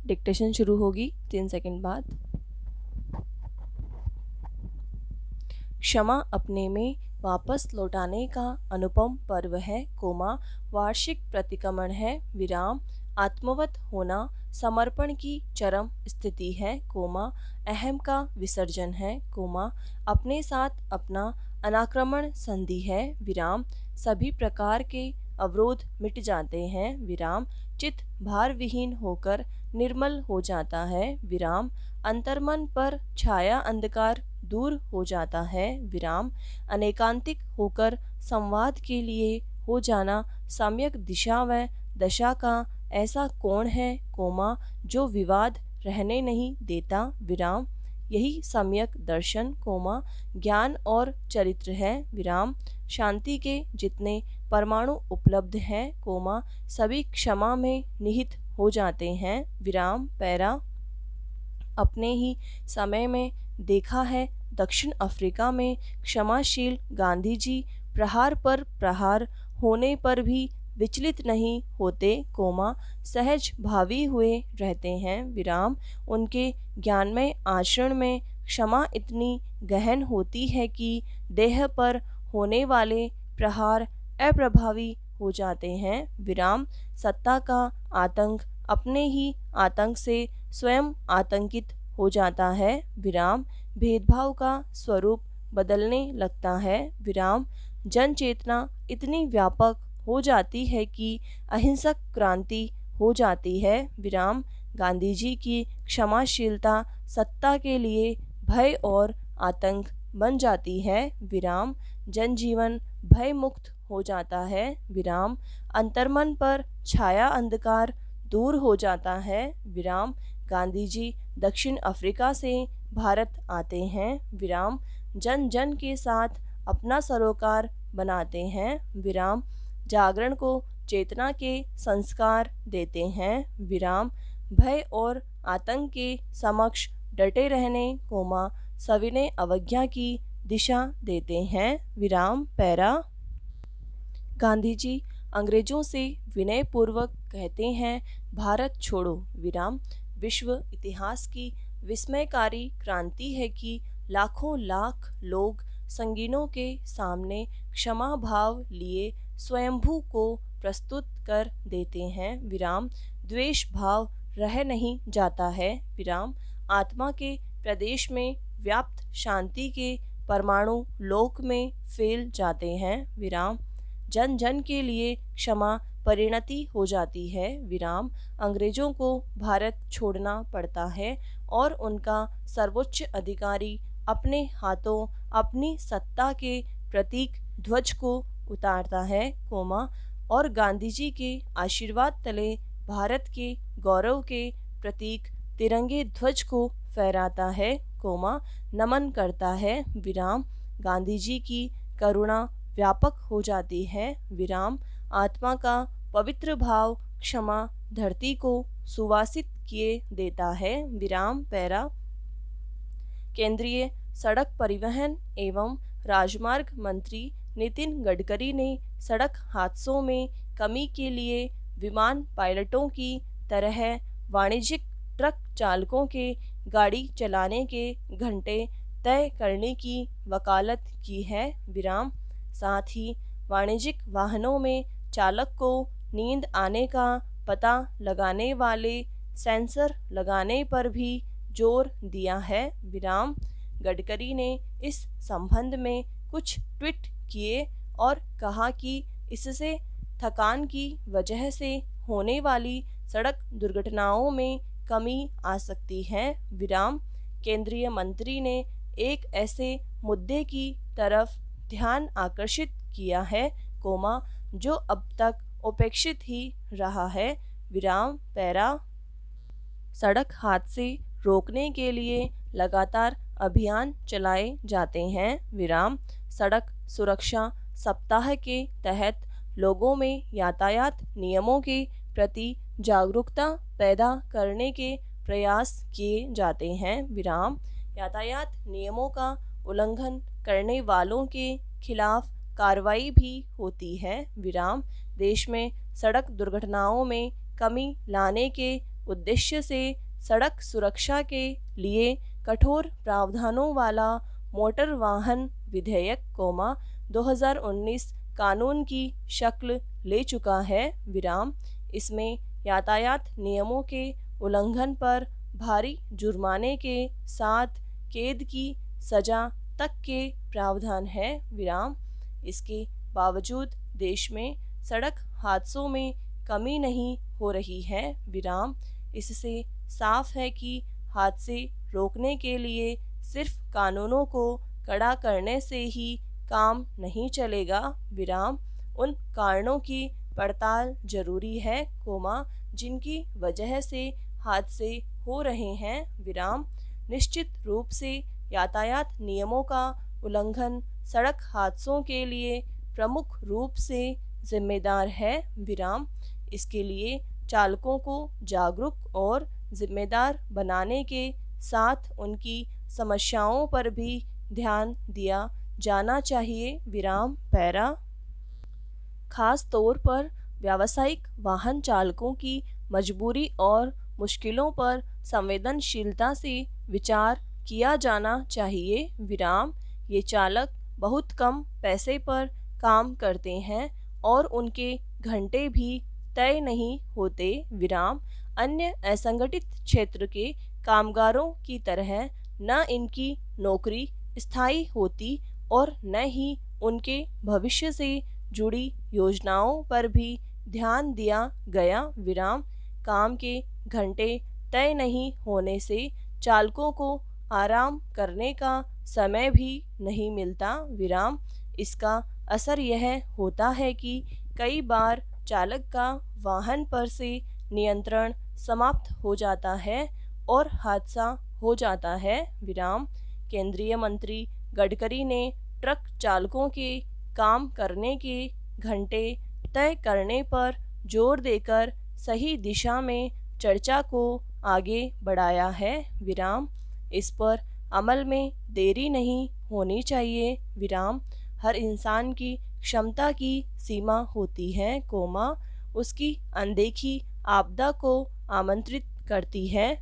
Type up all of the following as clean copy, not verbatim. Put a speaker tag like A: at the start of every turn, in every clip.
A: Dictation शुरू होगी 3 second बाद। क्षमा अपने में वापस लौटाने का अनुपम पर्व है, कोमा वार्षिक प्रतिक्रमण है, विराम आत्मवत होना समर्पण की चरम स्थिति है, कोमा अहम का विसर्जन है, कोमा अपने साथ अपना अनाक्रमण संधि है, विराम सभी प्रकार के अवरोध मिट जाते हैं, विराम चित्त भार विहीन होकर निर्मल हो जाता है, विराम अंतर्मन पर छाया अंधकार दूर हो जाता है, विराम अनेकांतिक होकर संवाद के लिए हो जाना सम्यक दिशा व दशा का ऐसा कौन है, कोमा जो विवाद रहने नहीं देता, विराम यही सम्यक दर्शन, कोमा ज्ञान और चरित्र है, विराम शांति के जितने परमाणु उपलब्ध हैं, कोमा सभी क्षमा में निहित हो जाते हैं, विराम पैरा अपने ही समय में देखा है दक्षिण अफ्रीका में क्षमाशील गांधी जी प्रहार पर प्रहार होने पर भी विचलित नहीं होते, कोमा सहज भावी हुए रहते हैं, विराम उनके ज्ञानमय आचरण में क्षमा इतनी गहन होती है कि देह पर होने वाले प्रहार अप्रभावी हो जाते हैं, विराम सत्ता का आतंक अपने ही आतंक से स्वयं आतंकित हो जाता है, विराम भेदभाव का स्वरूप बदलने लगता है, विराम जन चेतना इतनी व्यापक हो जाती है कि अहिंसक क्रांति हो जाती है, विराम गांधी जी की क्षमाशीलता सत्ता के लिए भय और आतंक बन जाती है, विराम जनजीवन भय मुक्त हो जाता है, विराम अंतर्मन पर छाया अंधकार दूर हो जाता है, विराम गांधी जी दक्षिण अफ्रीका से भारत आते हैं, विराम जन जन के साथ अपना सरोकार बनाते हैं, विराम जागरण को चेतना के संस्कार देते हैं, विराम भय और आतंक के समक्ष डटे रहने, कोमा सविनय अवज्ञा की दिशा देते हैं, विराम पैरा गांधी जी अंग्रेजों से विनय पूर्वक कहते हैं भारत छोड़ो, विराम विश्व इतिहास की विस्मयकारी क्रांति है कि लाखों लाख लोग संगीनों के सामने क्षमा भाव लिए स्वयंभू को प्रस्तुत कर देते हैं, विराम द्वेष भाव रह नहीं जाता है, विराम आत्मा के प्रदेश में व्याप्त शांति के परमाणु लोक में फैल जाते हैं, विराम जन जन के लिए क्षमा परिणति हो जाती है, विराम अंग्रेजों को भारत छोड़ना पड़ता है और उनका सर्वोच्च अधिकारी अपने हाथों अपनी सत्ता के प्रतीक ध्वज को उतारता है, कोमा और गांधी जी के आशीर्वाद तले भारत के गौरव के प्रतीक तिरंगे ध्वज को फहराता है, कोमा नमन करता है, विराम गांधी जी की करुणा व्यापक हो जाती है, विराम आत्मा का पवित्र भाव क्षमा धरती को सुवासित किए देता है, विराम पैरा केंद्रीय सड़क परिवहन एवं राजमार्ग मंत्री नितिन गडकरी ने सड़क हादसों में कमी के लिए विमान पायलटों की तरह वाणिज्यिक ट्रक चालकों के गाड़ी चलाने के घंटे तय करने की वकालत की है, विराम साथ ही वाणिज्यिक वाहनों में चालक को नींद आने का पता लगाने वाले सेंसर लगाने पर भी जोर दिया है, विराम गडकरी ने इस संबंध में कुछ ट्वीट किए और कहा कि इससे थकान की वजह से होने वाली सड़क दुर्घटनाओं में कमी आ सकती है, विराम केंद्रीय मंत्री ने एक ऐसे मुद्दे की तरफ ध्यान आकर्षित किया है, कोमा जो अब तक उपेक्षित ही रहा है, विराम पैरा सड़क हादसे रोकने के लिए लगातार अभियान चलाए जाते हैं, विराम सड़क सुरक्षा सप्ताह के तहत लोगों में यातायात नियमों के प्रति जागरूकता पैदा करने के प्रयास किए जाते हैं, विराम यातायात नियमों का उल्लंघन करने वालों के खिलाफ कार्रवाई भी होती है, विराम देश में सड़क दुर्घटनाओं में कमी लाने के उद्देश्य से सड़क सुरक्षा के लिए कठोर प्रावधानों वाला मोटर वाहन विधेयक 2019 कानून की शक्ल ले चुका है। इसमें यातायात नियमों के उल्लंघन पर भारी जुर्माने के साथ कैद की सजा तक के प्रावधान है। इसके बावजूद देश में सड़क हादसों में कमी नहीं हो रही है। इससे साफ है कि हादसे रोकने के लिए सिर्फ कानूनों को कड़ा करने से ही काम नहीं चलेगा। उन कारणों की पड़ताल जरूरी है, जिनकी वजह से हादसे हो रहे हैं। निश्चित रूप से यातायात नियमों का उल्लंघन सड़क हादसों के लिए प्रमुख रूप से जिम्मेदार है। इसके लिए चालकों को जागरूक और जिम्मेदार बनाने के साथ उनकी समस्याओं पर भी ध्यान दिया जाना चाहिए। पैरा खास तौर पर व्यावसायिक वाहन चालकों की मजबूरी और मुश्किलों पर संवेदनशीलता से विचार किया जाना चाहिए। ये चालक बहुत कम पैसे पर काम करते हैं और उनके घंटे भी तय नहीं होते। अन्य असंगठित क्षेत्र के कामगारों की तरह न इनकी नौकरी स्थायी होती और न ही उनके भविष्य से जुड़ी योजनाओं पर भी ध्यान दिया गया। काम के घंटे तय नहीं होने से चालकों को आराम करने का समय भी नहीं मिलता। इसका असर यह होता है कि कई बार चालक का वाहन पर से नियंत्रण समाप्त हो जाता है और हादसा हो जाता है। केंद्रीय मंत्री गडकरी ने ट्रक चालकों के काम करने के घंटे तय करने पर जोर देकर सही दिशा में चर्चा को आगे बढ़ाया है। इस पर अमल में देरी नहीं होनी चाहिए। हर इंसान की क्षमता की सीमा होती है, उसकी अनदेखी आपदा को आमंत्रित करती है।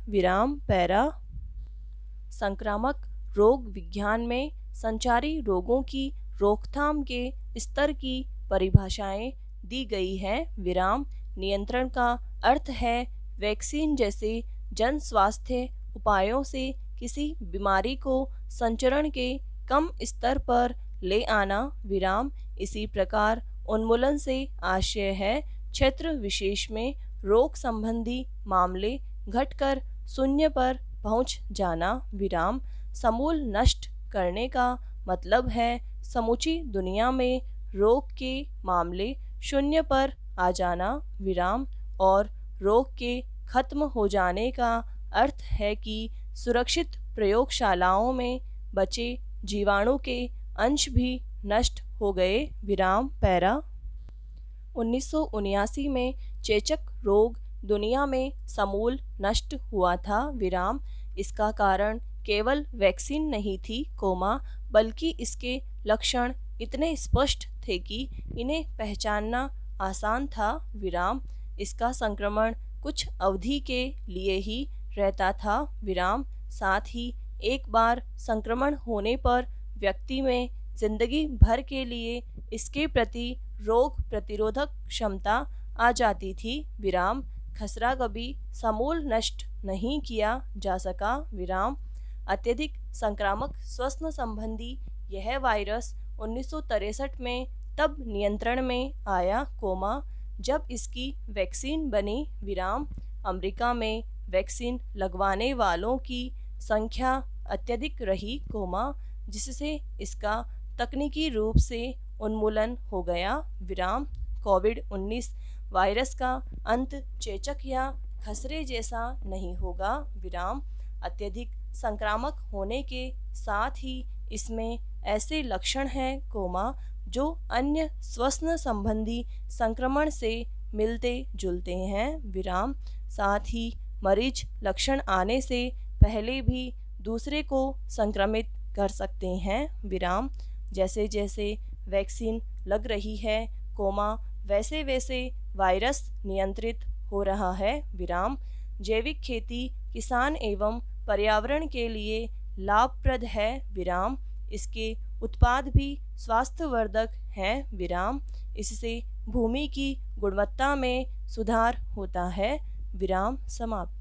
A: पैरा संक्रामक रोग विज्ञान में संचारी रोगों की रोकथाम के स्तर की परिभाषाएं दी गई है। नियंत्रण का अर्थ है वैक्सीन जैसे जन स्वास्थ्य उपायों से किसी बीमारी को संचरण के कम स्तर पर ले आना। इसी प्रकार उन्मूलन से आशय है क्षेत्र विशेष में रोग संबंधी मामले घटकर शून्य पर पहुंच जाना। समूल नष्ट करने का मतलब है समूची दुनिया में रोग के मामले शून्य पर आ जाना। और रोग के खत्म हो जाने का अर्थ है कि सुरक्षित प्रयोगशालाओं में बचे जीवाणु के अंश भी नष्ट हो गए। पैरा 1979 में चेचक रोग दुनिया में समूल नष्ट हुआ था। इसका कारण केवल वैक्सीन नहीं थी, बल्कि इसके लक्षण इतने स्पष्ट थे कि इन्हें पहचानना आसान था। इसका संक्रमण कुछ अवधि के लिए ही रहता था। साथ ही एक बार संक्रमण होने पर व्यक्ति में जिंदगी भर के लिए इसके प्रति रोग प्रतिरोधक क्षमता आ जाती थी। खसरा कभी समूल नष्ट नहीं किया जा सका। अत्यधिक संक्रामक श्वसन संबंधी यह वायरस 1963 में तब नियंत्रण में आया, जब इसकी वैक्सीन बनी। अमेरिका में वैक्सीन लगवाने वालों की संख्या अत्यधिक रही, जिससे इसका तकनीकी रूप से उन्मूलन हो गया। कोविड-19 वायरस का अंत चेचक या खसरे जैसा नहीं होगा। अत्यधिक संक्रामक होने के साथ ही इसमें ऐसे लक्षण हैं, जो अन्य श्वसन संबंधी संक्रमण से मिलते जुलते हैं। साथ ही मरीज लक्षण आने से पहले भी दूसरे को संक्रमित कर सकते हैं। जैसे जैसे वैक्सीन लग रही है, वैसे वैसे वायरस नियंत्रित हो रहा है। जैविक खेती किसान एवं पर्यावरण के लिए लाभप्रद है विराम। इसके उत्पाद भी स्वास्थ्यवर्धक हैं विराम। इससे भूमि की गुणवत्ता में सुधार होता है विराम। समाप्त।